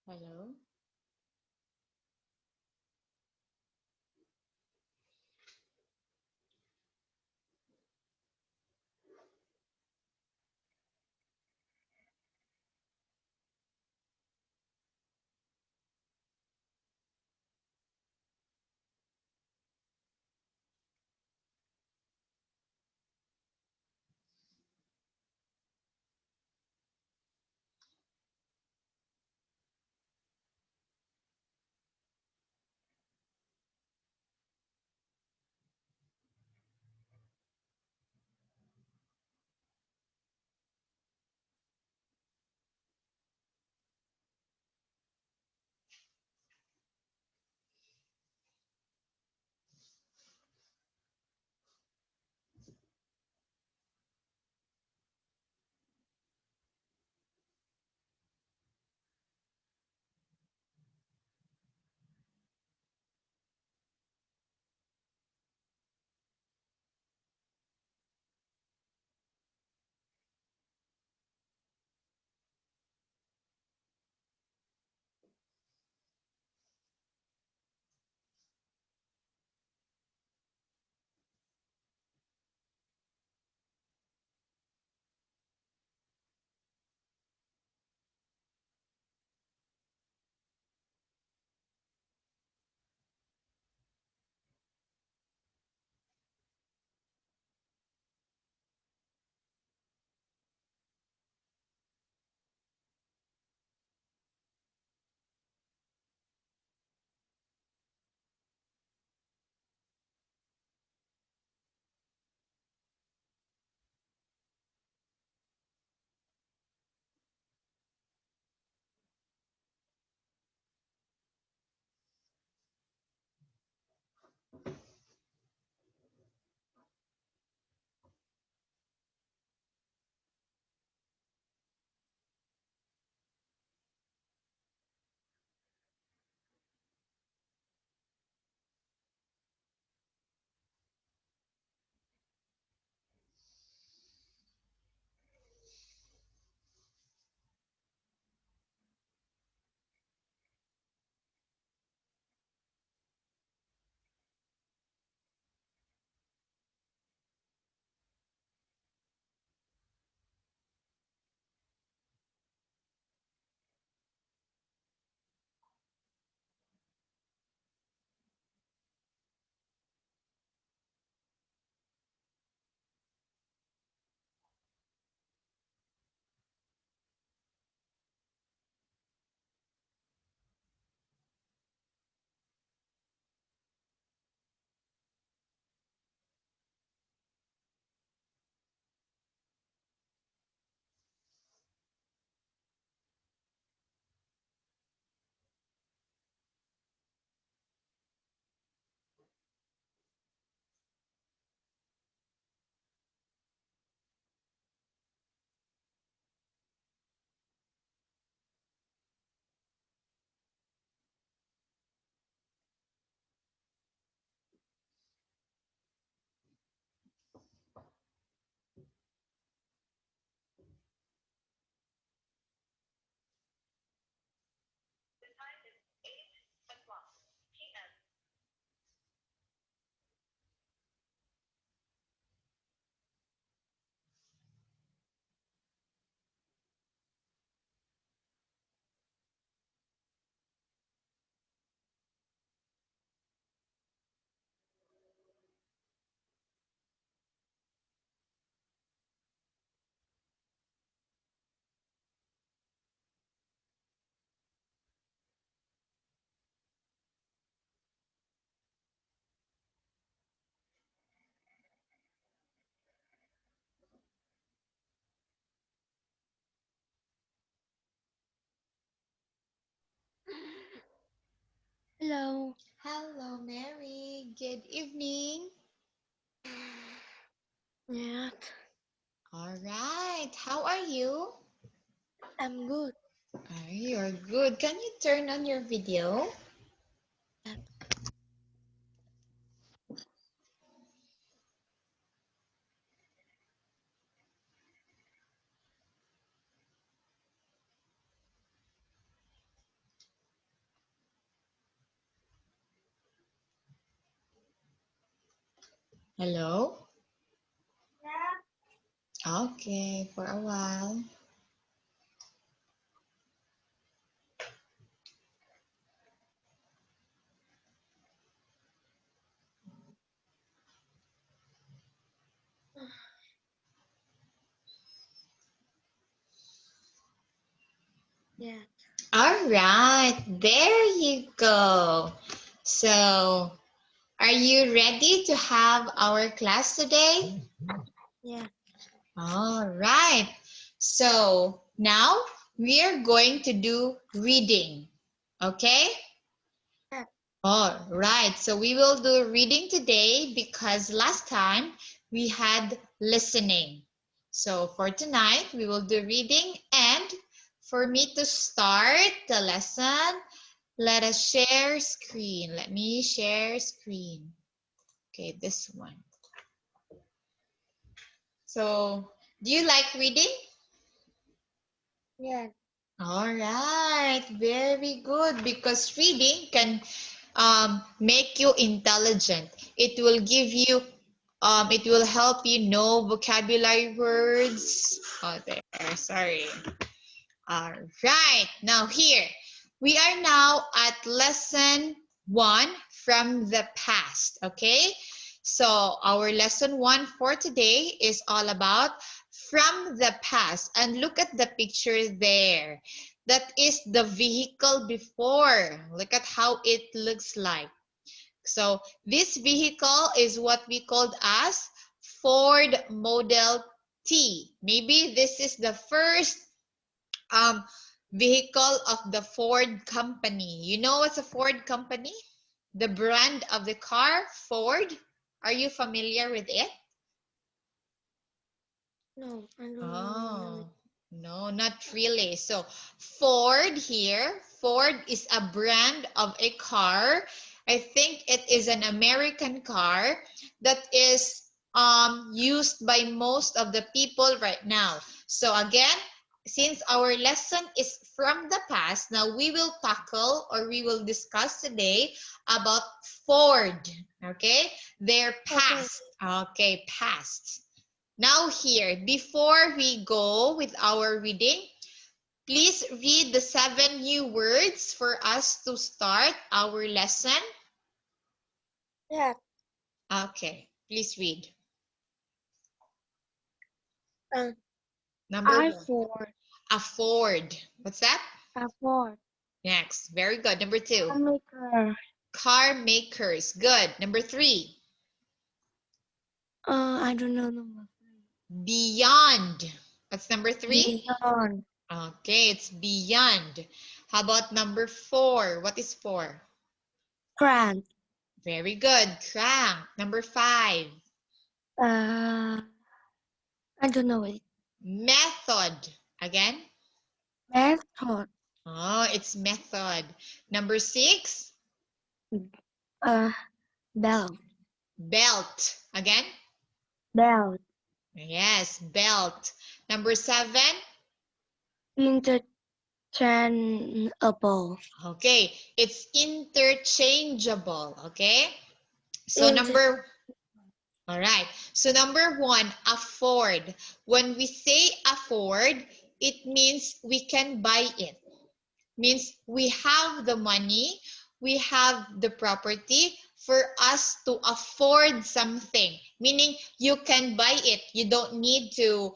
Hello. Hello. Hello, Mary. Good evening. Yeah, All right. How are you? I'm good. You're good. Can you turn on your video? Yeah. Hello? Okay, for a while. Yeah. All right, there you go. So, are you ready to have our class today? Yeah. All right. So, now we are going to do reading. Okay? Yeah. All right. So, we will do reading today because last time we had listening. So, for tonight, we will do reading. And for me to start the lesson, let us share screen. Let me share screen. Okay, this one. So, do you like reading? Yeah. All right, very good. Because reading can make you intelligent. It will give you, it will help you know vocabulary words. Oh, there, sorry. All right, now here, we are now at lesson 1 from the past, okay? So our lesson 1 for today is all about from the past. And look at the picture there. That is the vehicle before. Look at how it looks like. So this vehicle is what we called as Ford Model T. Maybe this is the first um, vehicle of the Ford company. You know what's a Ford company? The brand of the car, Ford. Are you familiar with it? No, I don't know. Oh, no, not really. So Ford here, Ford is a brand of a car. I think it is an American car that is used by most of the people right now. So again, since our lesson is from the past, now we will tackle or we will discuss today about Ford, okay? Their Okay. past, okay, past. Now here, before we go with our reading, please read the 7 new words for us to start our lesson. Yeah. Okay, please read. Um, Number I 1, for afford. What's that? afford Next, very good. Number 2, maker. car makers. Good. Number 3, I don't know number beyond. What's number 3? beyond Okay, it's beyond. How about number 4? What is 4? grant. Very good. Crank. Number 5. Uh, I don't know it. Method. Again? Method. Oh, it's method. Number 6, Uh, belt. belt. Again? Belt. Yes, belt. Number 7, Interchangeable. okay, it's interchangeable. Okay? So Inter. all right. So number 1, afford. When we say afford, it means we can buy it. Means we have the money, we have the property for us to afford something. Meaning you can buy it. You don't need to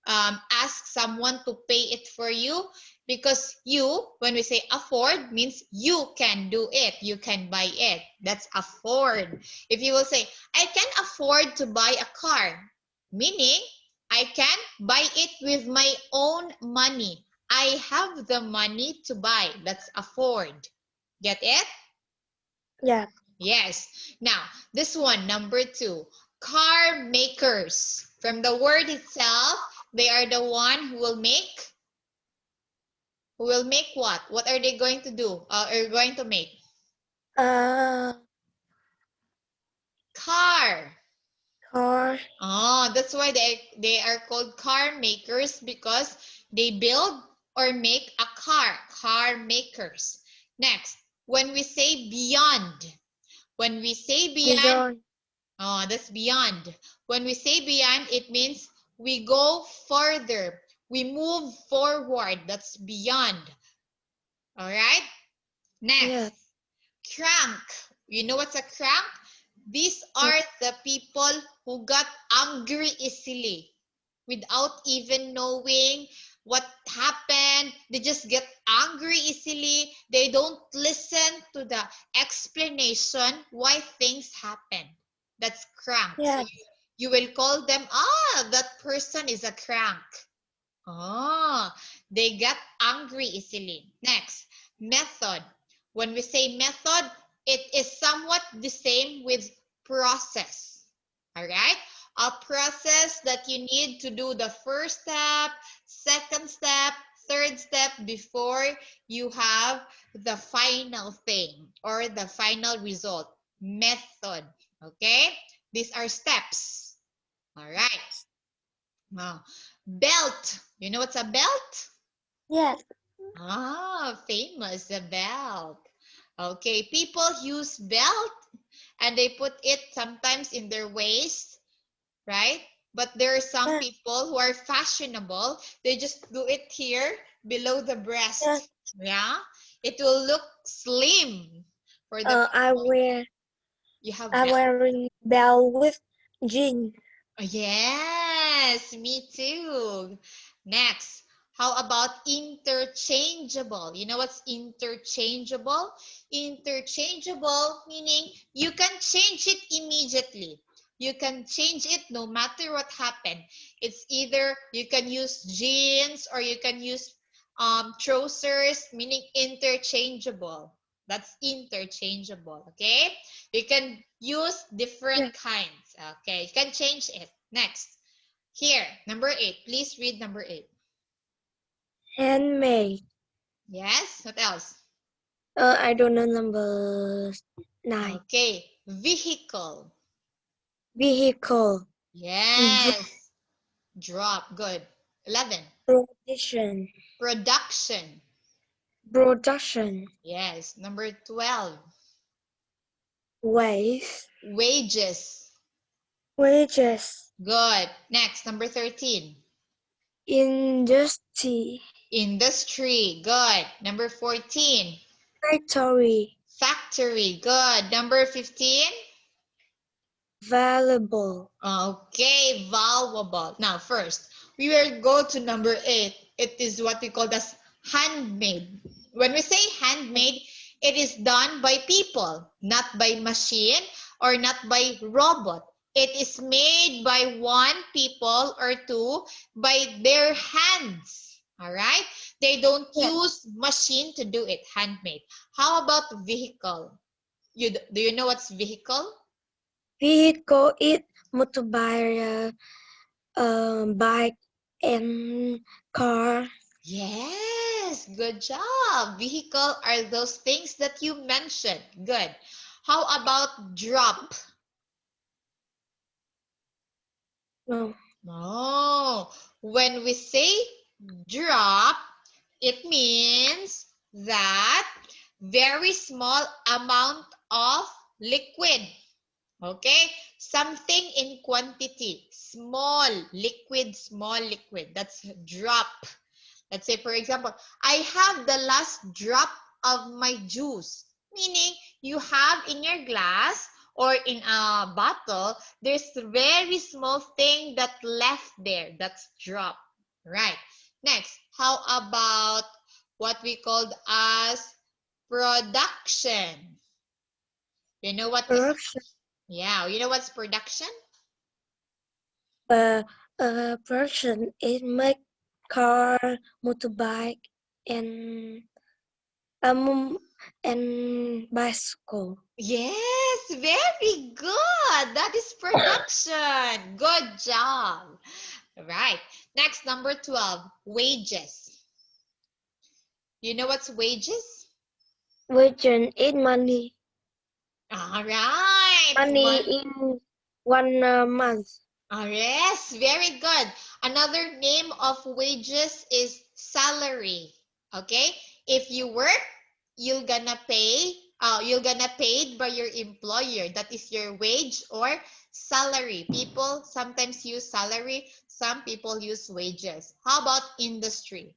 ask someone to pay it for you because you, when we say afford, means you can do it. You can buy it. That's afford. If you will say, I can afford to buy a car, meaning I can buy it with my own money. I have the money to buy. That's afford. Get it? Yeah. Yes. Now, this one, number 2. Car makers. From the word itself, they are the one who will make. Who will make what? What are they going to do? Are going to make? Uh, Car. car. Oh, that's why they are called car makers because they build or make a car. Car makers. Next, when we say beyond, when we say beyond, Beyond. Oh, that's beyond. When we say beyond, it means we go further. We move forward. That's beyond. All right? Next, Yes. crank. You know what's a crank? These Uh, are the people who got angry easily without even knowing what happened. They just get angry easily. They don't listen to the explanation why things happen. That's crank. So yes. you will call them, that person is a crank. Oh, they get angry easily. Next, method. When we say method, it is somewhat the same with process. All right? A process that you need to do the first step, second step, third step before you have the final thing or the final result. Method. Okay? These are steps. All right. Now, belt. You know what's a belt? Yes. Famous, a belt. Okay, people use belt and they put it sometimes in their waist, right? But there are some Yes. people who are fashionable. They just do it here below the Yes. breast. Yeah, it will look slim for the I people. wear You have I belt. wearing belt with jean. Yes, me too. Next, how about interchangeable? You know what's interchangeable? Interchangeable meaning you can change it immediately. You can change it no matter what happened. It's either you can use jeans or you can use trousers, meaning interchangeable. That's interchangeable, okay? You can use different Yes. kinds. Okay, you can change it. Next. Here, number 8. Please read number 8. Handmade. Yes, what else? I don't know number 9. Okay, vehicle. Vehicle. Yes, drop. Good. 11. Production. Production. Production. Yes, number 12. Waste. Wages. Wages. Good. Next, number 13. Industry. Industry. Good. Number 14. Factory. Factory. Good. Number 15. Valuable. Okay, valuable. Now, first, we will go to number 8. It is what we call as handmade. When we say handmade, it is done by people, not by machine or not by robot. It is made by one people or two by their hands. All right? They don't Yes. use machine to do it, handmade. How about vehicle? Do you know what's vehicle? Vehicle is motorbike, bike, and car. Yes, good job. Vehicle are those things that you mentioned. Good. How about drop? No. Oh, when we say drop, it means that very small amount of liquid. Okay? Something in quantity. Small liquid. That's drop. Let's say, for example, I have the last drop of my juice, meaning you have in your glass or in a bottle, there's a very small thing that left there. That's drop, right? Next, how about what we called as production? You know what is, Production. yeah, you know what's production? Uh, Production is make car, motorbike, and um and bicycle. Yes, very good. That is production. Good job. Right. Next, number 12, wages. You know what's wages? Wages is money. All right. Money in 1 month. Yes, very good. Another name of wages is salary. Okay? If you work, you're gonna paid by your employer. That is your wage or Salary. People sometimes use salary. Some people use wages. How about industry?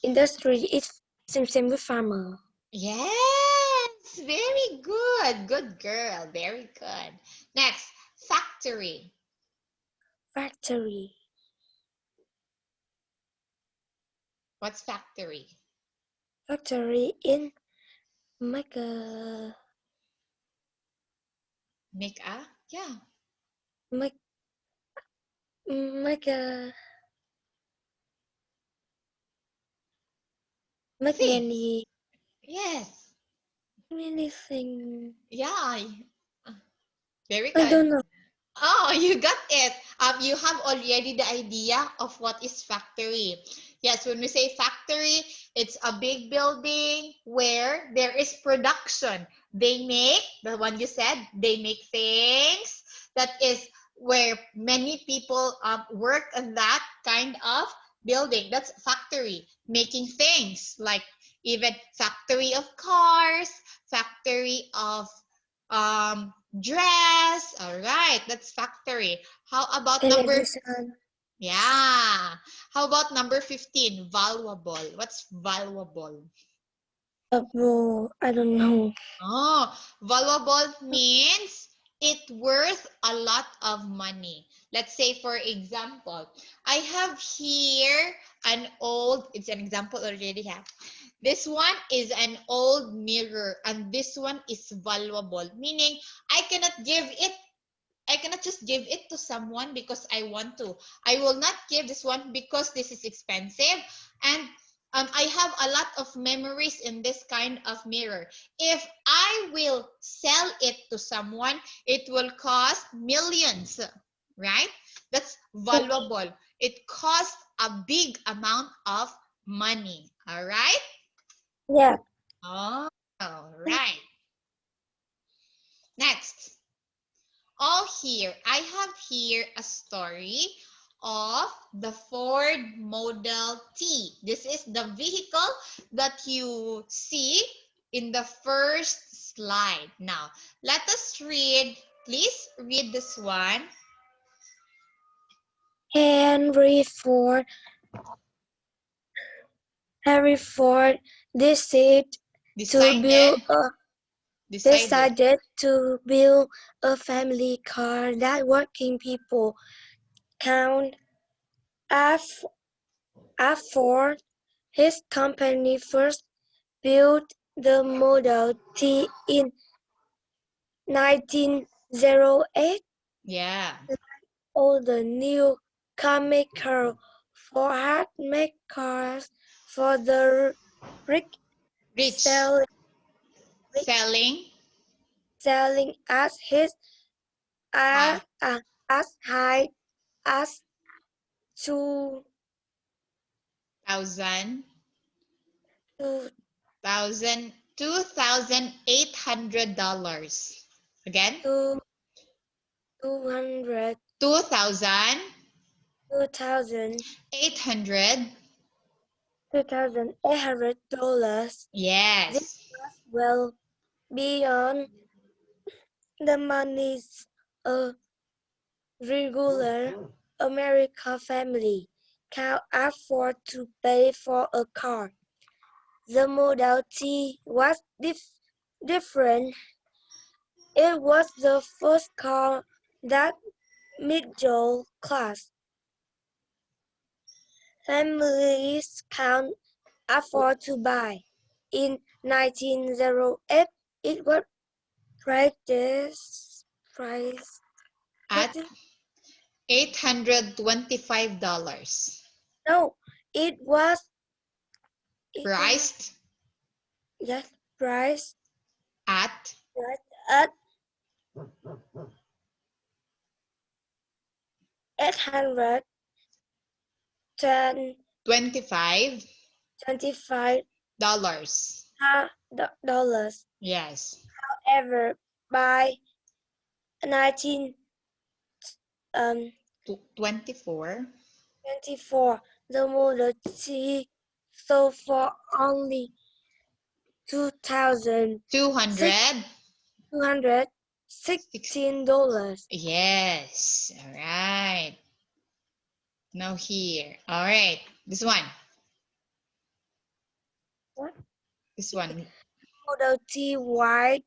Industry is same with farmer. Yes, very good. Good girl. Very good. Next, factory. Factory. What's factory? Factory in make a Make a? Yeah. make make a make Things. many Yes. things. Yeah. Very I good. don't know. Oh, you got it. You have already the idea of what is factory. Yes, when we say factory, it's a big building where there is production. They make, the one you said, they make things. That is where many people work on that kind of building. That's factory, making things like even factory of cars, factory of dress. All right, that's factory. How about number, Television. yeah. How about number 15, valuable? What's valuable? Bro, I don't know. Oh, valuable means it worth a lot of money. Let's say, for example, I have here an old, it's an example already have. This one is an old mirror and this one is valuable, meaning I cannot just give it to someone because I want to. I will not give this one because this is expensive. And I have a lot of memories in this kind of mirror. If I will sell it to someone, it will cost millions, right? That's valuable. It costs a big amount of money. All right? Yeah. Oh, all right. Next. All here, I have here a story of the Ford Model T. This is the vehicle that you see in the first slide. Now, let us read. Please read this one. Henry Ford. Henry Ford decided to build Decided. a Decided. decided to build a family car that working people can afford. His company first built the Model T in 1908. Yeah. All the new car maker Ford make cars for the rich, Rich. sell, Selling. selling as his Uh, as high as two thousand. two $2,800. Again. two 200 Two thousand 2,000 eight hundred. $2,800. This Yes. was well beyond the monies a regular American family can afford to pay for a car. The Model T was different. It was the first car that middle class families can afford to buy. In 1908, it was priced At $825. no, it was it was Priced just priced at at 825 $25. dollars. Yes. However, by 19 um 24. 24, the Model T sold for only 2,600 200. $16. Yes. All right. Now here. All right. This one. What? This one. Model T white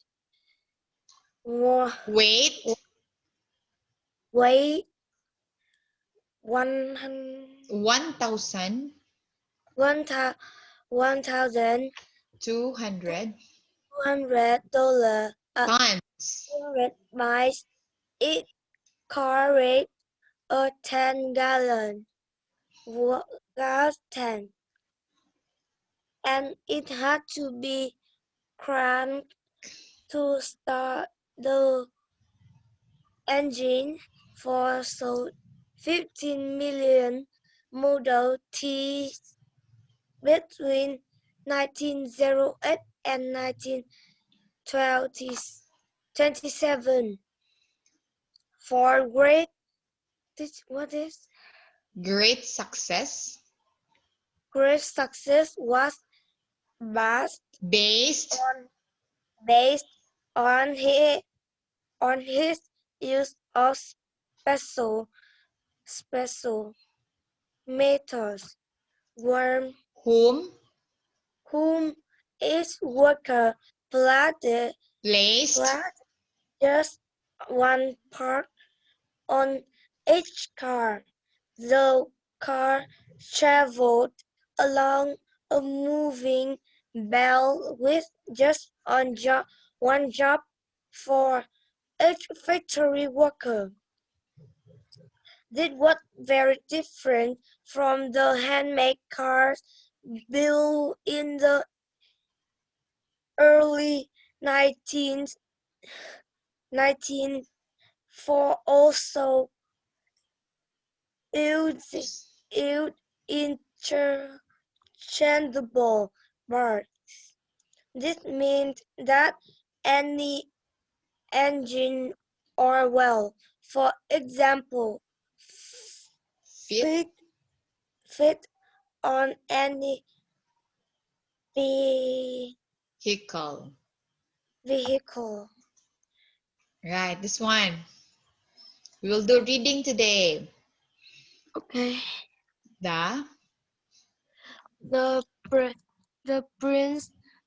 Wait. weight 100 1,000. 1,200 $200 tons. miles. It carried a 10-gallon gas tank, and it had to be cranked to start the engine for so 15 million Model Ts between 1908 and 1927 for what is Great success. great success was based Based. on based on his use of special methods, worm Whom whom each worker planted placed just one part on each car. The car traveled along a moving belt with just one job for each factory worker. This was very different from the handmade cars built in the early 19th 19 for also used interchangeable parts. This meant that any engine or well, for example, fit fit on any vehicle. vehicle. Right, this one. We will do reading today. Okay. The The the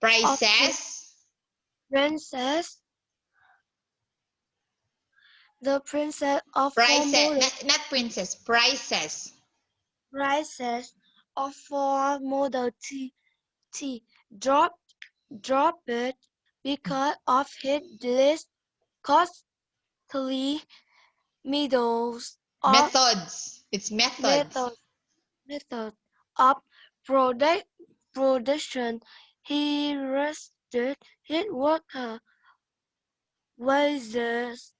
prices. princess the princess of Prices. Model Not princess. Prices. prices of Ford Model T dropped because of his costly methods of Methods. It's methods. method method of product production. He rested his worker wages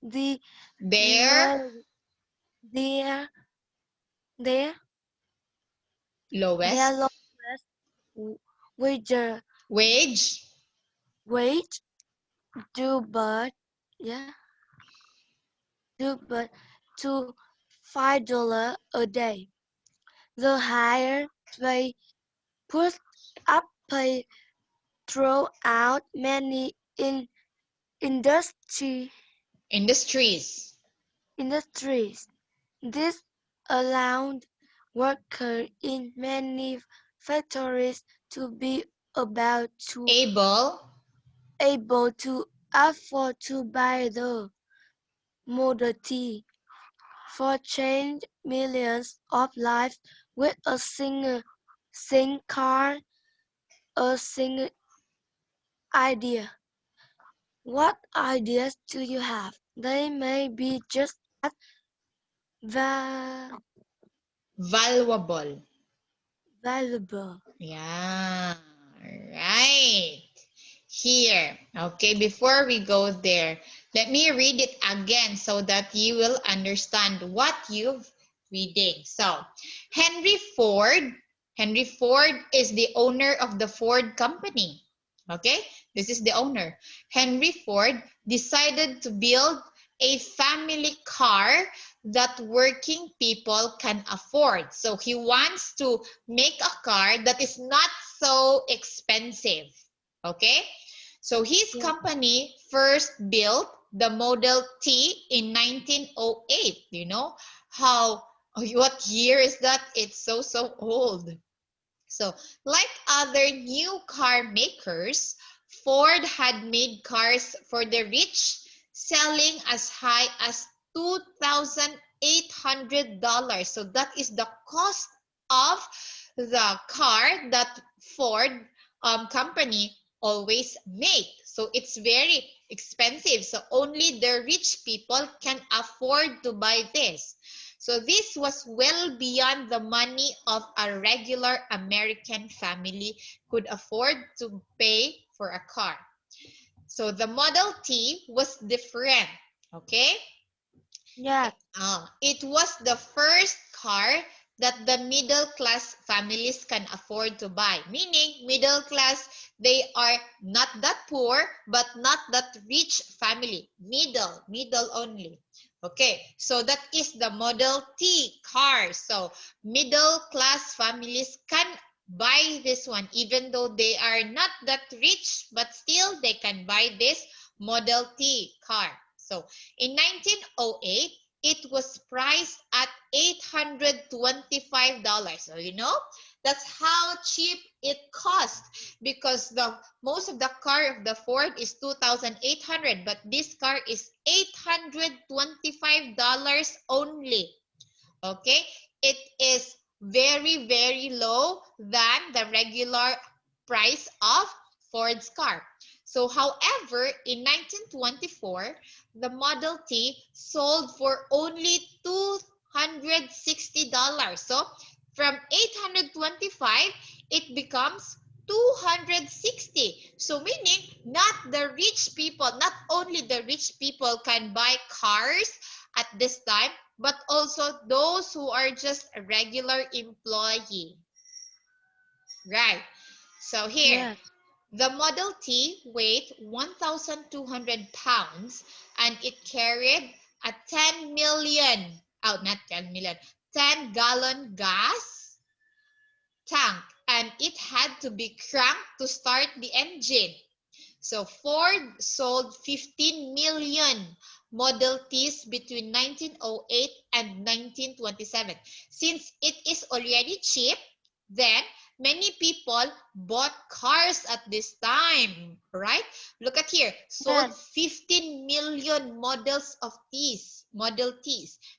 the Their were their their their lowest lowest wage wage. wage due but yeah due but to $5 a day. The higher they put up pay throughout many industry Industries. industries. This allowed workers in many factories to be about to Able able to afford to buy the Model T for change millions of lives with a single car, a single idea. What ideas do you have? They may be just as valuable. valuable. Yeah. Right. Here. Okay, before we go there, let me read it again so that you will understand what you've reading. So, Henry Ford is the owner of the Ford company. Okay, this is the owner. Henry Ford decided to build a family car that working people can afford. So he wants to make a car that is not so expensive. Okay, So his Yeah. company first built the Model T in 1908. You know what year is that? It's so old. So, like other new car makers, Ford had made cars for the rich, selling as high as $2,800. So that is the cost of the car that Ford company always make. So it's very expensive. So only the rich people can afford to buy this. So this was well beyond the money of a regular American family could afford to pay for a car. So the Model T was different. Okay? Yeah. It was the first car that the middle class families can afford to buy. Meaning, middle class, they are not that poor, but not that rich family. Middle only. Okay, so that is the Model T car. So, middle class families can buy this one, even though they are not that rich, but still they can buy this Model T car. So, in 1908, it was priced at $825. So that's how cheap it cost, because the most of the car of the Ford is 2,800, but this car is $825 only. Okay, it is very low than the regular price of Ford's car. So, however, in 1924, the Model T sold for only $260. So, from 825, it becomes 260. So, meaning not the rich people, not only the rich people can buy cars at this time, but also those who are just a regular employee. Right. So here, Yeah. the Model T weighed 1,200 pounds and it carried a 10 million, oh, not 10 million, 10-gallon gas tank, and it had to be cranked to start the engine. So Ford sold 15 million Model Ts between 1908 and 1927. Since it is already cheap, then many people bought cars at this time, right? Look at here, Yeah. sold 15 million Model Ts,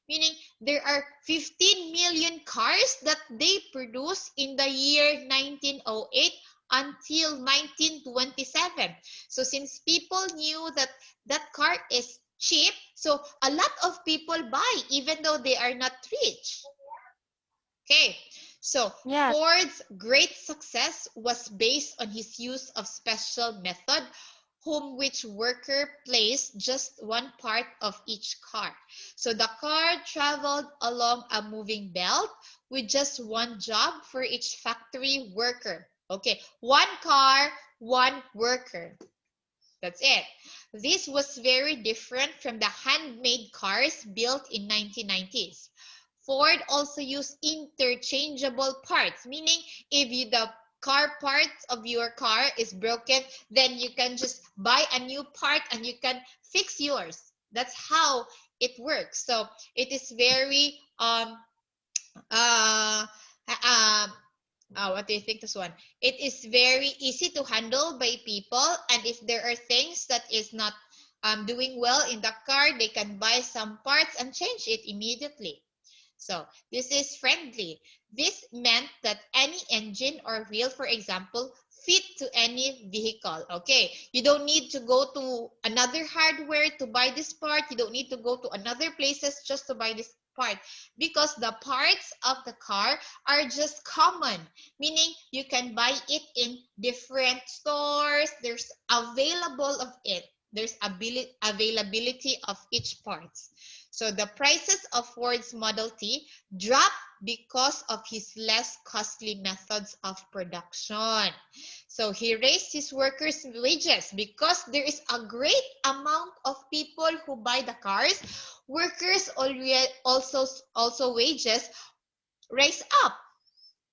meaning there are 15 million cars that they produced in the year 1908 until 1927. So since people knew that that car is cheap, so a lot of people buy even though they are not rich. Okay, so Yeah. Ford's great success was based on his use of special method, whom which worker placed just one part of each car. So the car traveled along a moving belt with just one job for each factory worker. Okay, one car, one worker. That's it. This was very different from the handmade cars built in 1990s. Ford also used interchangeable parts, meaning if the car parts of your car is broken, then you can just buy a new part and you can fix yours. That's how it works. So it is very uh, uh, what do you think this one? It is very easy to handle by people, and if there are things that is not doing well in the car, they can buy some parts and change it immediately. So this is friendly. This meant that any engine or wheel, for example, fit to any vehicle. Okay, you don't need to go to another hardware to buy this part. You don't need to go to another places just to buy this part, because the parts of the car are just common, meaning you can buy it in different stores. There's available of it. There's availability of each parts. So the prices of Ford's Model T dropped because of his less costly methods of production. So he raised his workers' wages because there is a great amount of people who buy the cars. Workers already also wages raise up.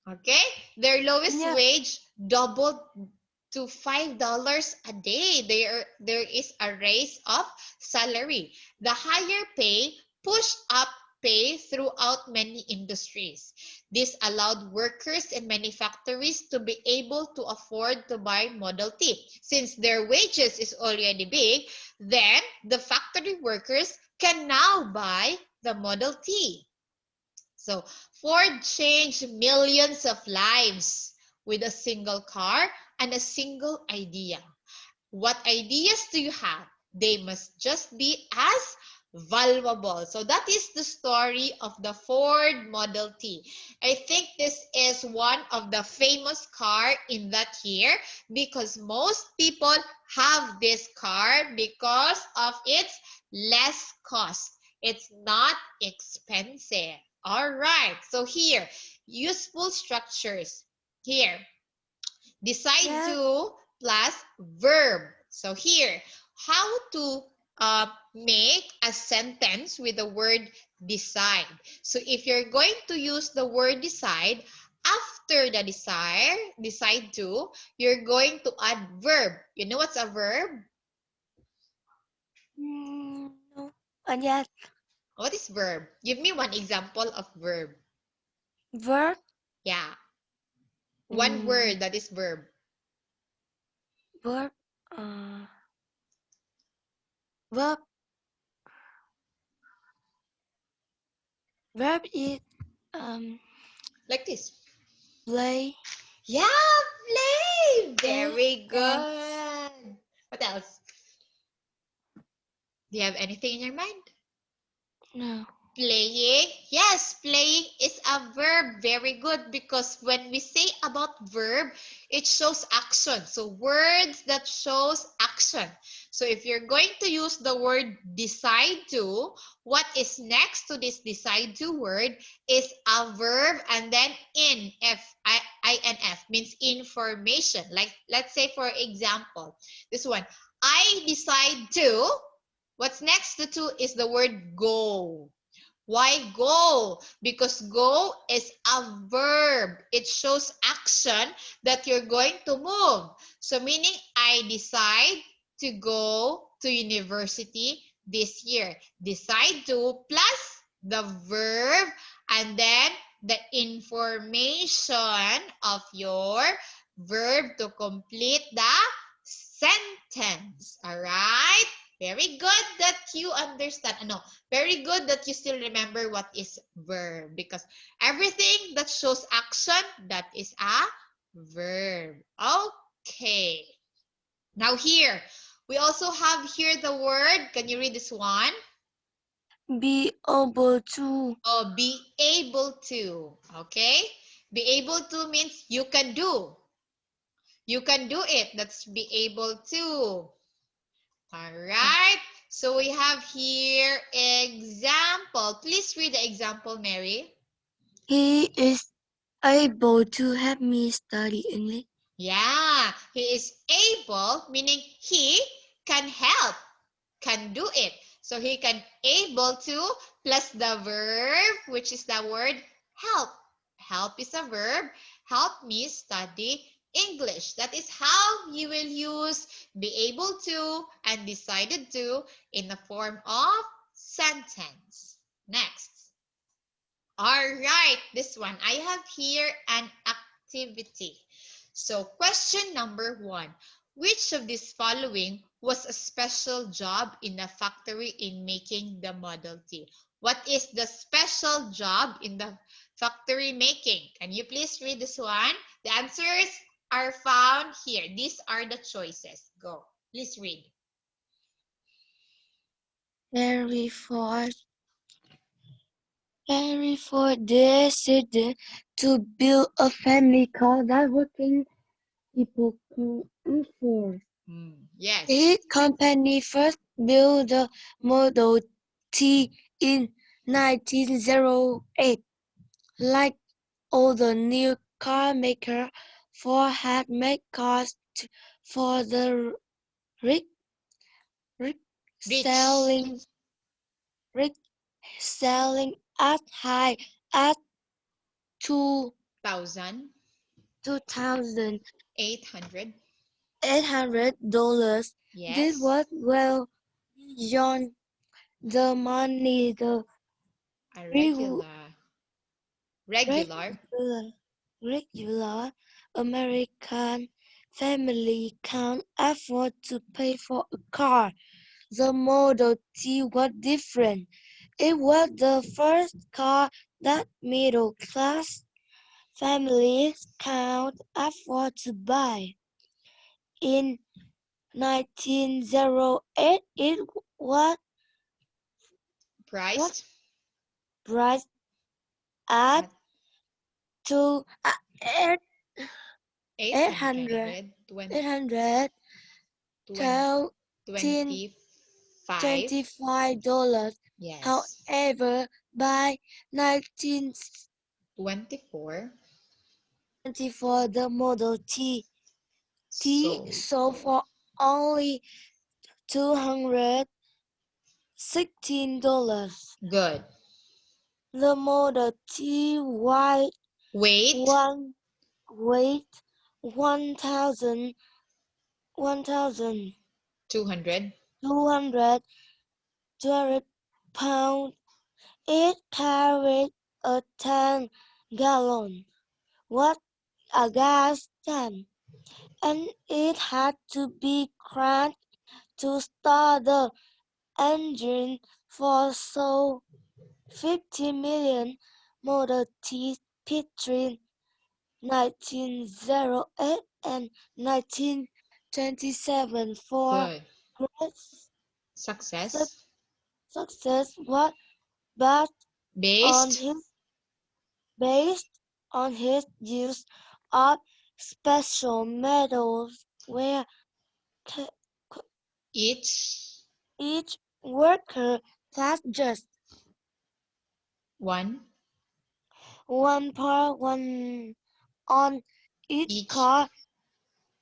Okay, their lowest Yeah. wage doubled to $5 a day. There is a raise of salary. The higher pay pushed up pay throughout many industries. This allowed workers in many factories to be able to afford to buy Model T. Since their wages is already big, then the factory workers can now buy the Model T. So Ford changed millions of lives with a single car and a single idea. What ideas do you have? They must just be as valuable. So that is the story of the Ford Model T. I think this is one of the famous car in that year because most people have this car because of its less cost. It's not expensive. All right. So here, useful structures. Here, decide Yeah. to plus verb. So here, how to make a sentence with the word decide. So if you're going to use the word decide, after the decide to, you're going to add verb. You know what's a verb? No. And yet, What is verb? Give me one example of verb. verb. Yeah, one Mm, word that is verb. verb. Uh, verb. Verb is Like this. play. Yeah, play. Play. Very And good. What else? Do you have anything in your mind? no. Playing. Yes, playing is a verb. Very good because when we say about verb, it shows action. So words that shows action. So if you're going to use the word decide to, what is next to this decide to word is a verb and then in INF means information. Like let's say for example, this one, I decide to, what's next to is the word go. Why go? Because go is a verb. It shows action that you're going to move. So meaning I decide to go to university this year. Decide to plus the verb and then the information of your verb to complete the sentence. All right? Very good that you understand. No, very good that you still remember what is verb because everything that shows action, that is a verb. Okay. Now here, we also have here the word. Can you read this one? Be able to. Oh, be able to. Okay. Be able to means you can do. You can do it. That's be able to. All right. So we have here example. Please read the example, Mary. He is able to help me study English. Yeah, he is able, meaning he can help, can do it. So he can able to plus the verb, which is the word help. Help is a verb. Help me study English. That is how you will use be able to and decided to in the form of sentence. Next. All right, this one. I have here an activity. So question number 1. Which of these following was a special job in the factory in making the Model T? What is the special job in the factory making? Can you please read this one? The answers are found here. These are the choices. Go. Please read. Henry Ford. Henry Ford decided to build a family car that working people could afford. Yes. His company first built the Model T in 1908. Like all the new car makers, Ford had made cars for the rich, rich Rich. rich selling as high as two 1,800. 2,000. $800. This Yes. was well beyond the money the A regu- regular. regular, regular American family can afford to pay for a car. The Model T was different. It was the first car that middle-class families could afford to buy. In 1908, it was Priced priced at at to eight eight eight hundred hundred eight hundred twenty-five. $25. Yes. However, by 24. 1924, the Model T So sold for only $216. good. The Model T White Weight one weight 1,000 200. 1,200 pounds. It carried a 10-gallon what a gas tank, and it had to be cranked to start the engine for so 50 million Model T between 1908 and 1927 for Good. great Success success was but on based his based on his use of special metals where ca- each each worker has just one one part one on each each car.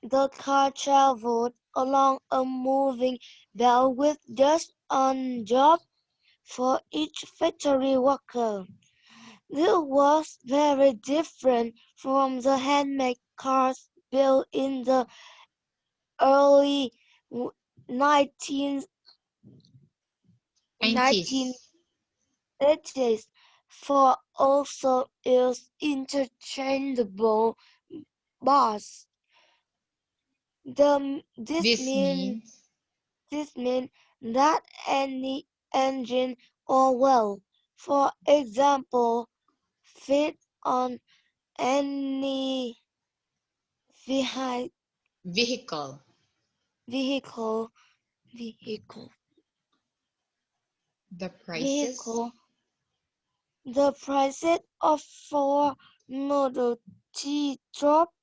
The car traveled along a moving belt with just one job for each factory worker. This was very different from the handmade cars built in the early 19, 90s. 1980s, for also use interchangeable bars. This This means means This means that any engine or well, for example, fit on any vehi- vehicle. vehicle, vehicle, The prices vehicle. The prices of four Model T dropped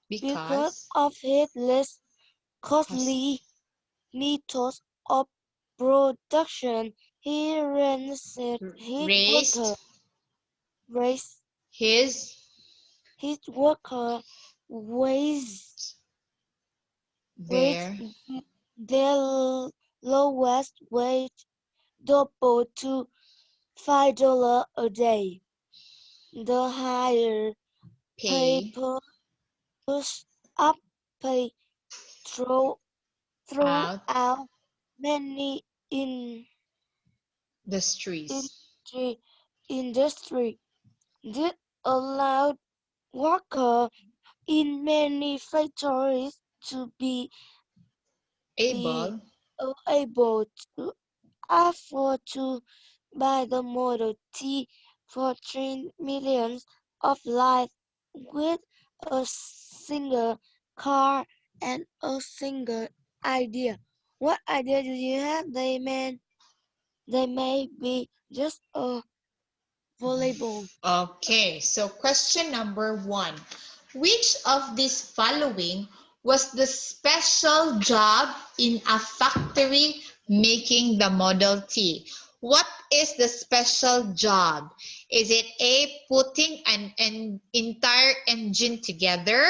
because because of its less has costly methods of production. He raised his raised worker raised his his worker wages wage their their lowest wage doubled to $5 a day. The higher pay pay pushed up pay through, out throughout many industries. industry industry. This allowed workers in many factories to be Able able to afford to buy the Model T for 3 million of life with a single car and a single idea. What idea do you have? They may be just a volleyball. Okay, so question number 1. Which of these following was the special job in a factory making the Model T? What is the special job? Is it A, putting an entire engine together?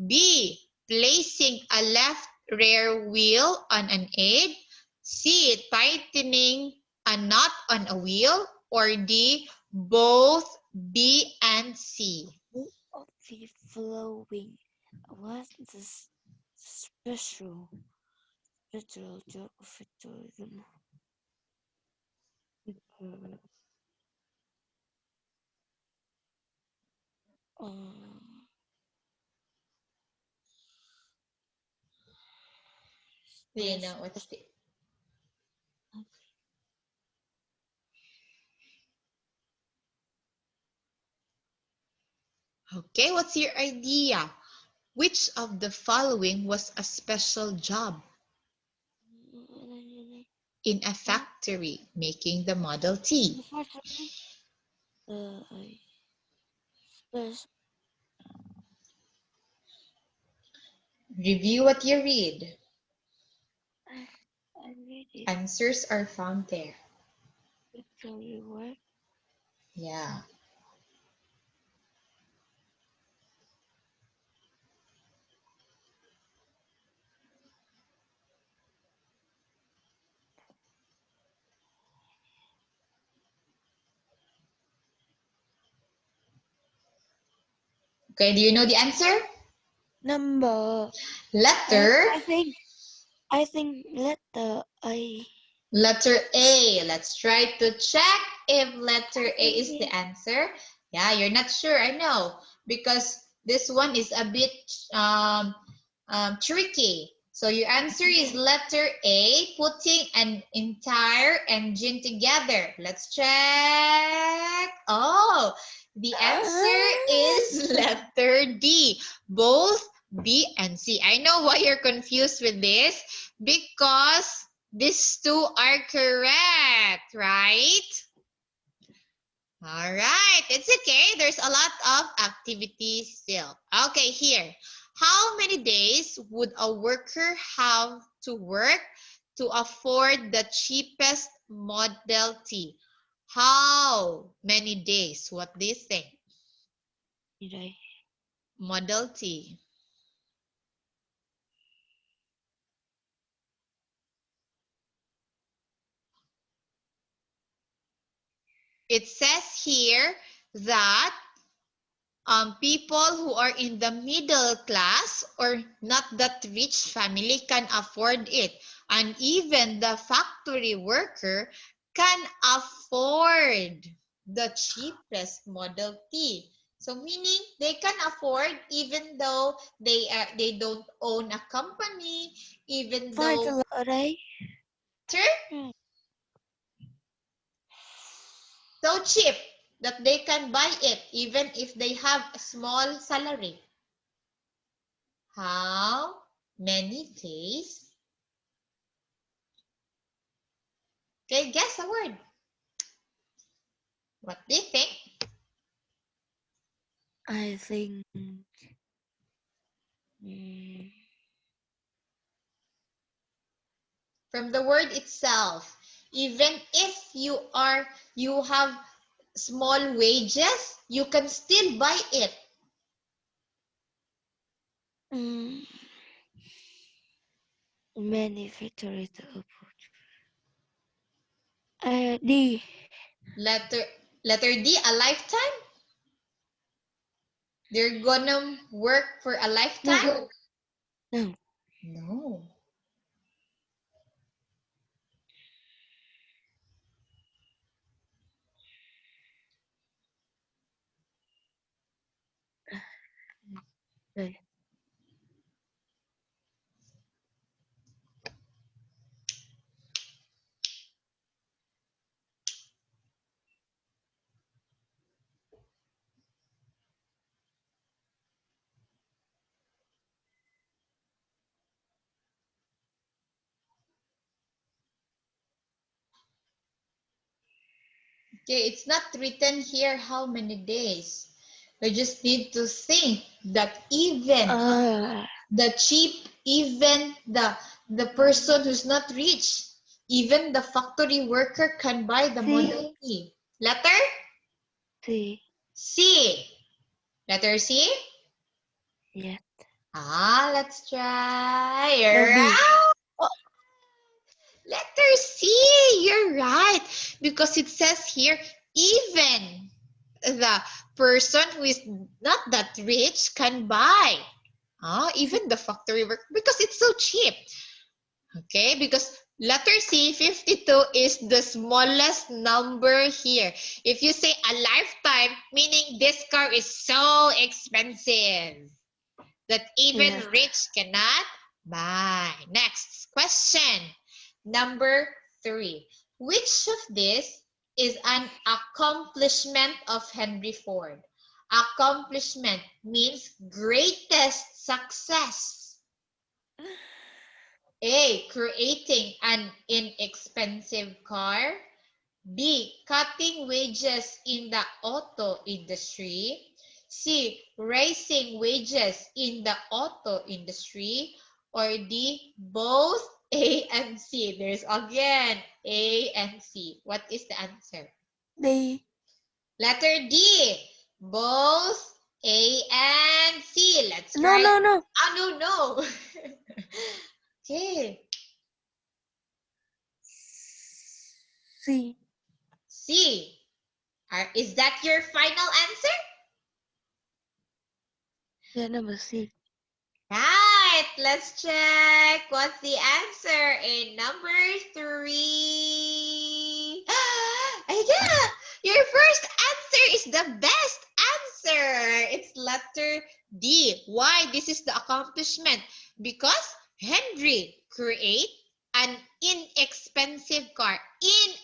B, placing a left rear wheel on an aid? C, tightening a knot on a wheel? Or D, both B and C? Of the following. What's this special job of tourism? Um, Do you know what's the... Okay, what's your idea? Which of the following was a special job? In a factory making the Model T. Review what you read. Answers are found there. Yeah. Okay, do you know the answer? Number. Letter. I think letter A. Letter A. Let's try to check if letter A is the answer. Yeah, you're not sure, I know, because this one is a bit tricky. So your answer is letter A, putting an entire engine together. Let's check. Oh, the answer is letter D, both B and C. I know why you're confused with this, because these two are correct, right? All right, it's okay. There's a lot of activities still. Okay, here. How many days would a worker have to work to afford the cheapest Model T? How many days? What do you think? Model T. It says here that people who are in the middle class or not that rich family can afford it. And even the factory worker can afford the cheapest Model T. So meaning they can afford even though they don't own a company, even though so cheap that they can buy it even if they have a small salary. How many days? Okay, guess a word. What do you think? I think From the word itself, even if you have small wages, you can still buy it. many factories. D. Letter D, a lifetime. They're gonna work for a lifetime? No. No. Okay. Okay, it's not written here how many days. We just need to think that even the cheap, even the person who's not rich, even the factory worker can buy the Model T. Letter C. C. Letter C? Yes. Let's try. B. Letter C, you're right. Because it says here, even the person who is not that rich can buy. Even the factory work, because it's so cheap. Okay, because letter C, 52 is the smallest number here. If you say a lifetime, meaning this car is so expensive that even Yes. rich cannot buy. Next question, number 3. Which of this is an accomplishment of Henry Ford? Accomplishment means greatest success. A. Creating an inexpensive car. B. Cutting wages in the auto industry. C. Raising wages in the auto industry. Or D. Both A and C. There's again A and C. What is the answer? D. Letter D. Both A and C. Let's No, try. no, no. Oh, no. Okay. C. C. Is that your final answer? Yeah, number C. Right. Let's check. What's the answer in number 3? Yeah, your first answer is the best answer. It's letter D. Why? This is the accomplishment. Because Henry create an inexpensive car.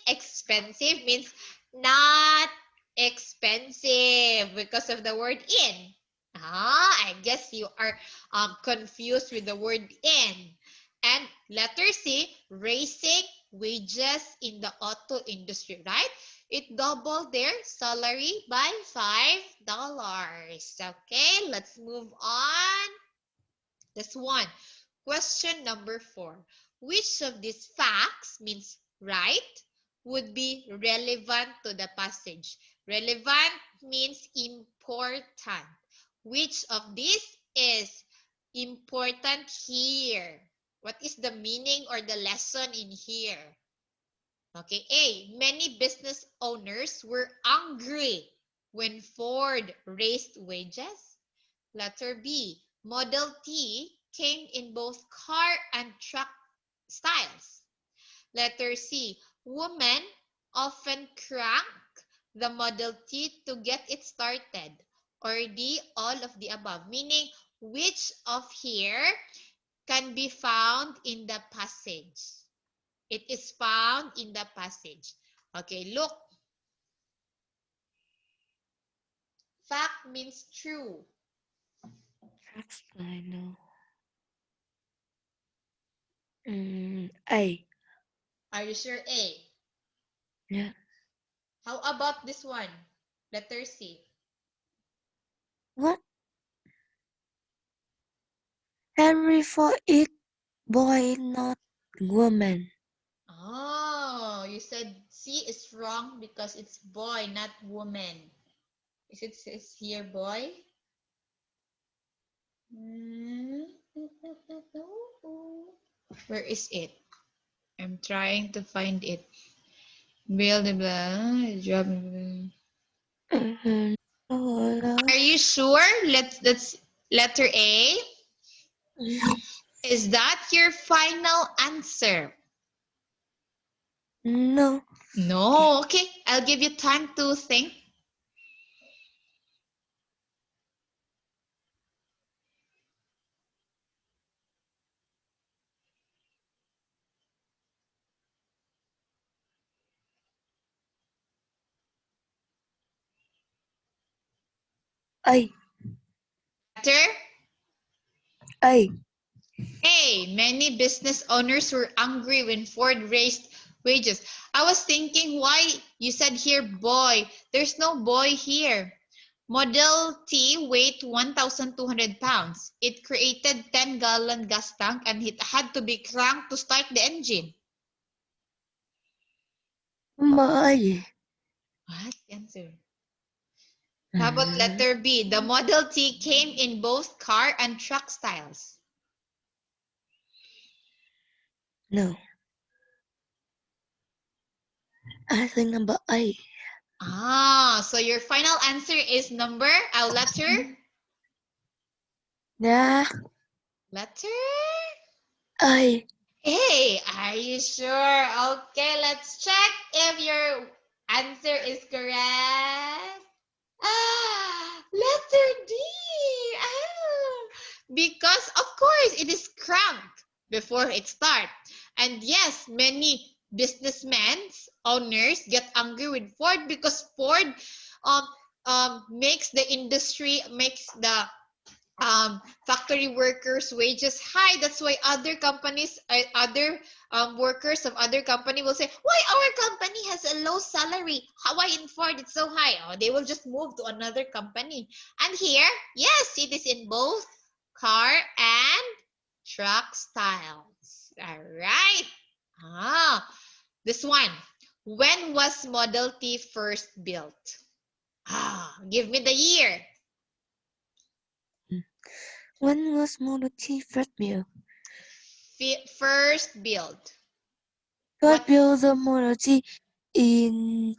Inexpensive means not expensive because of the word in. I guess you are confused with the word in. And letter C, raising wages in the auto industry, right? It doubled their salary by $5. Okay, let's move on. This one. Question number 4. Which of these facts means right would be relevant to the passage? Relevant means important. Which of these is important here? What is the meaning or the lesson in here? Okay, A. Many business owners were angry when Ford raised wages. Letter B. Model T came in both car and truck styles. Letter C. Women often crank the Model T to get it started. Or D. All of the above. Meaning, which of here can be found in the passage? It is found in the passage. Okay, look. Fact means true. I know. A. Are you sure A? Yeah. How about this one? Letter C. What? Henry Ford is boy, not woman. Oh, you said C is wrong because it's boy, not woman. Is it says here boy? Where is it? I'm trying to find it. Build the job. Are you sure? Let's letter A. Is that your final answer? No. No. Okay, I'll give you time to think. A. Letter A. A. Many business owners were angry when Ford raised wages. I was thinking why you said here boy. There's no boy here. Model T weighed 1,200 pounds. It created 10-gallon gas tank and it had to be cranked to start the engine. A. What? Answer. How about letter B? The Model T came in both car and truck styles. No. I think number A. So your final answer is number, letter? Yeah. Letter? I. Hey, are you sure? Okay, let's check if your answer is correct. Letter D. Ah, because of course it is cranked before it starts. And yes, many businessmen, owners get angry with Ford because Ford um makes the industry, makes the factory workers wages high. That's why other companies, other workers of other company will say, why our company has a low salary, why in Ford it's so high? Oh, they will just move to another company. And here, yes, it is in both car and truck styles. All right. This one, when was Model T first built? Give me the year. When was Model T first built? First build. First What? built the Model T in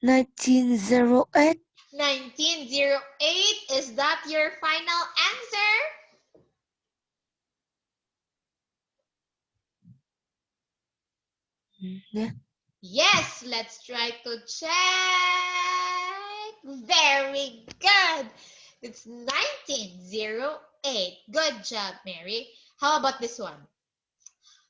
1908. 1908. Is that your final answer? Yeah. Yes, let's try to check. Very good. It's 1908. Good job, Mary. How about this one?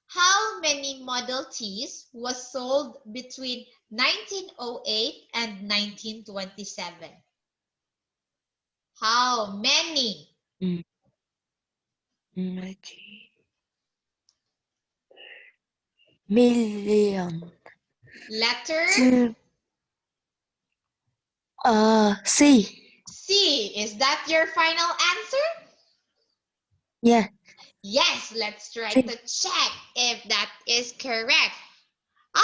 How many Model Ts was sold between 1908 and 1927? How many? Mm. Million. Letter C. C. Is that your final answer? Yeah. Yes, let's try C. to check if that is correct. All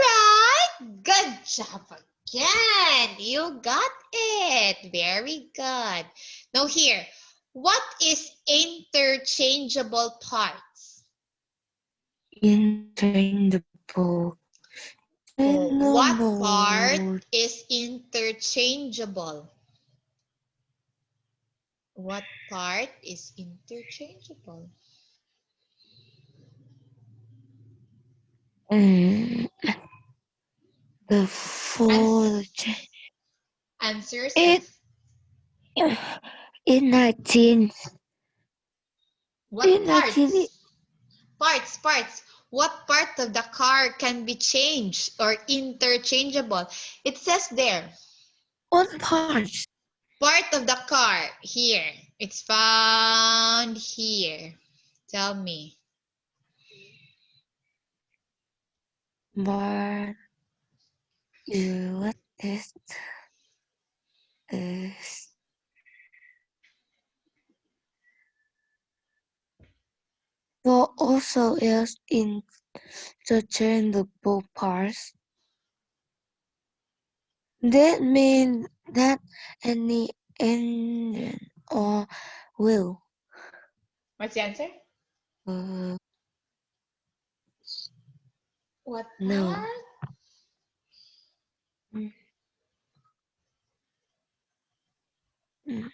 right, good job again. You got it. Very good. Now here, what is interchangeable parts? Interchangeable. Oh, what part Interchangeable. is interchangeable? What part is interchangeable? Mm, the Ans- full Answers are it in 19 what in 19 parts? Parts. What part of the car can be changed or interchangeable? It says there, what parts? part of the car. Here. It's found here. Tell me. But what is for also is interchangeable parts. That means that any engine or wheel What's the answer? uh, What no. part? Mm, mm.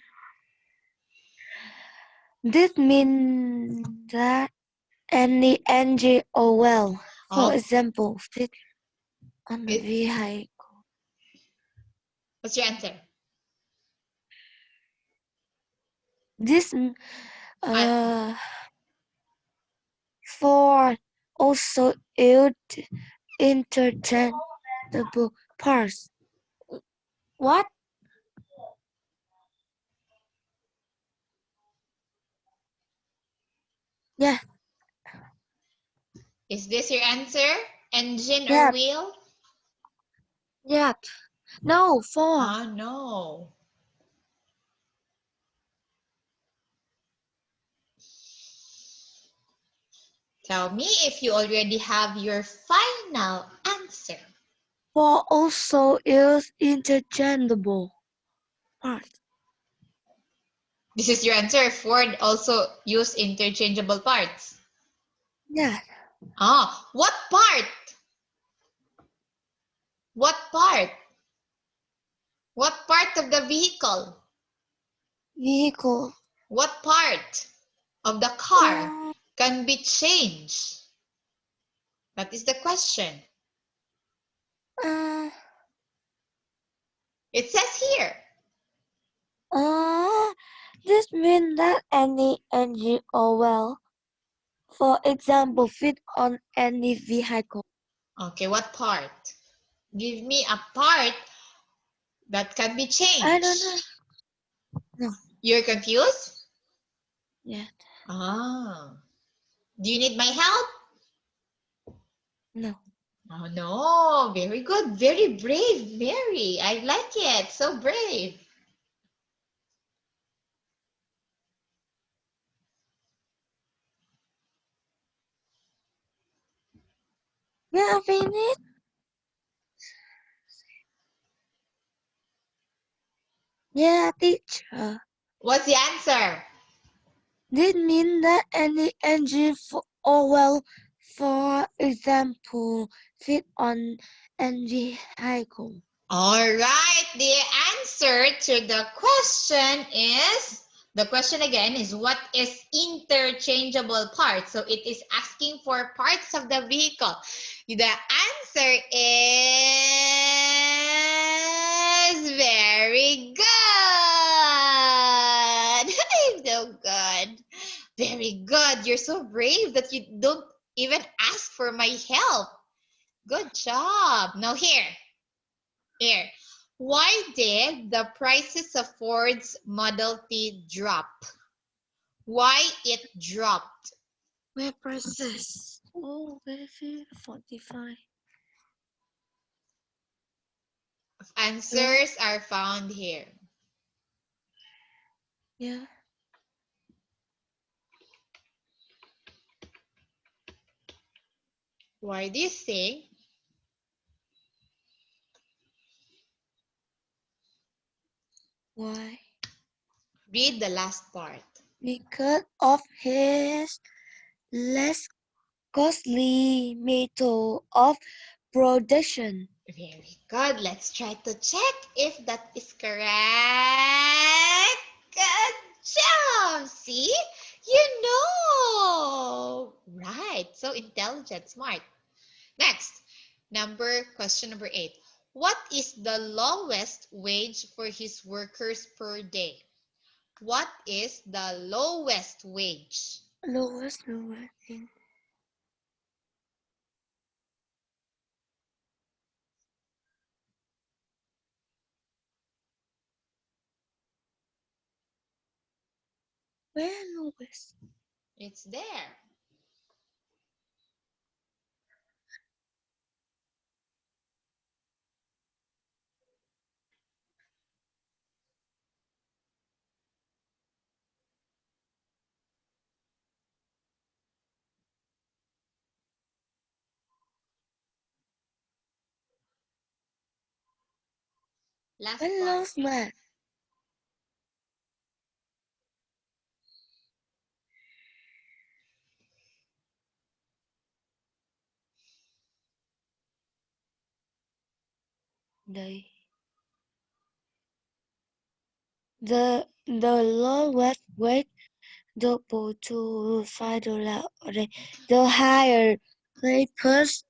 This means that any engine or well, for Oh, example, fit on a it, vehicle. what's your answer? This Uh, uh for also used interchangeable parts. What? Yeah, is this your answer? Engine or yeah, wheel? yeah. No, for Ah, no. Tell me if you already have your final answer. also is interchangeable parts. This is your answer. Ford also use interchangeable parts. Yeah, What part? What part? What part of the vehicle? vehicle. What part of the car can be changed? That is the question. It says here. This means that any engine or well, for example, fit on any vehicle. Okay, what part? Give me a part that can be changed. I don't know. No. You're confused? Yeah. Do you need my help? No. Oh no, very good. Very brave, Mary. I like it. So brave. Yeah, finish. Yeah, teacher. What's the answer? This means that any engine or well, for example, fit on any vehicle. All right, the answer to the question is, the question again is, what is interchangeable parts? So it is asking for parts of the vehicle. The answer is very good. I'm so good. Very good. You're so brave that you don't even ask for my help. Good job. Now here. Why did the prices of Ford's Model T drop? Why it dropped? Where prices? Oh, very 45. Answers are found here. Yeah. Why do you think? Why? Read the last part. Because of his less costly method of production. Very good. Let's try to check if that is correct. Good job. See? You know. Right. So intelligent, smart. Next, question number 8. What is the lowest wage for his workers per day? What is the lowest wage? Lowest. Where lowest? It's there. Last Where part. lowest man? The lowest wage double to $5 a day. The higher they push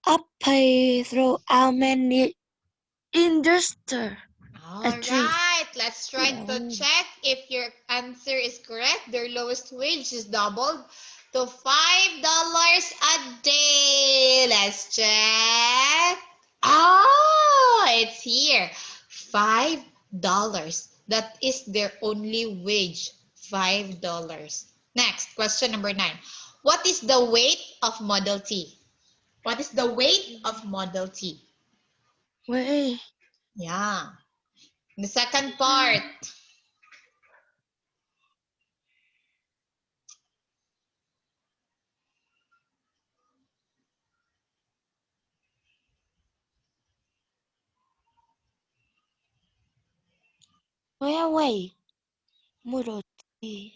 up pay throughout many industries. All right, let's try to check if your answer is correct. Their lowest wage is doubled to $5 a day. Let's check. It's here. $5. That is their only wage. $5. Next, question number 9. What is the weight of Model T? What is the weight of Model T? Wait. Yeah. The second part. Wait. Model T.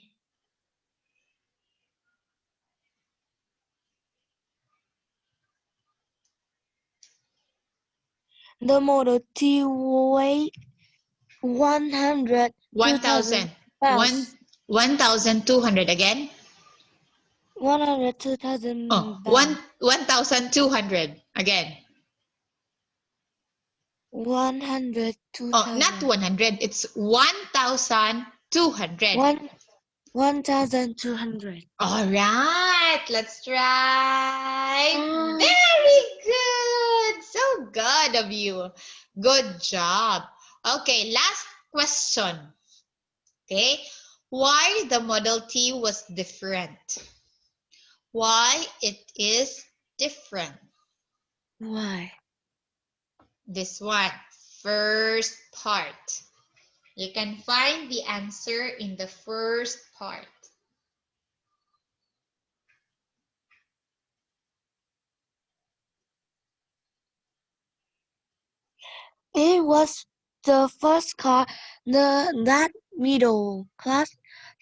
The Model T weight 100 1,000. One, bells. 1,200 again. 102,000 Oh, bells. 1,200 again. Oh, not 102,000. 100. It's 1,200. 1,200. All right, let's try. Ah, Very good. So good of you. Good job. Okay, last question. Okay, why the Model T was different? Why it is different? why? This one, first part. You can find the answer in the first part. It was the first car that middle class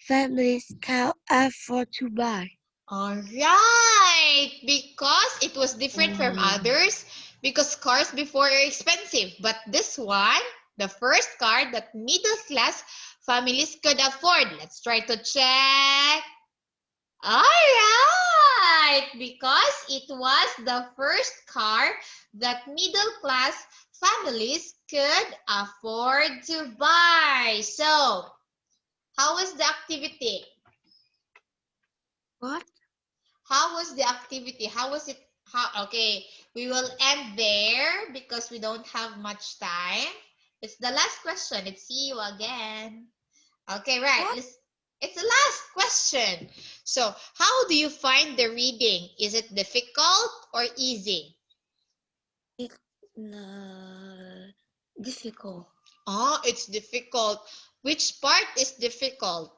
families can afford to buy. All right, because it was different from Mm. others, because cars before are expensive. But this one, the first car that middle class families could afford. Let's try to check. All right, because it was the first car that middle class families could afford to buy. So, how was the activity? What? How was the activity? How was it? Okay, we will end there because we don't have much time. It's the last question. Let's see you again. Okay, right. What? It's the last question. So, how do you find the reading? Is it difficult or easy? Difficult. Oh, it's difficult. Which part is difficult?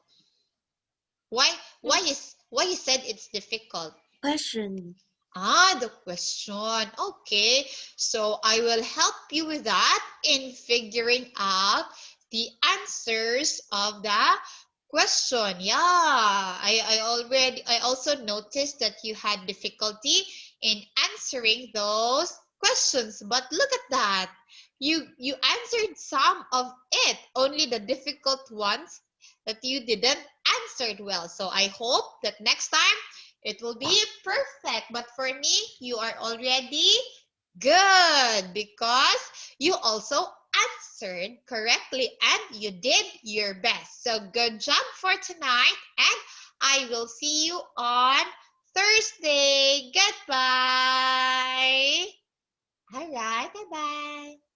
Why why you said it's difficult? Question. Ah, the question. Okay. So I will help you with that in figuring out the answers of the question. Yeah. I also noticed that you had difficulty in answering those questions. But look at that. You answered some of it, only the difficult ones that you didn't answered well. So I hope that next time it will be perfect. But for me, you are already good because you also answered correctly and you did your best. So good job for tonight, and I will see you on Thursday. Goodbye. All right, bye-bye.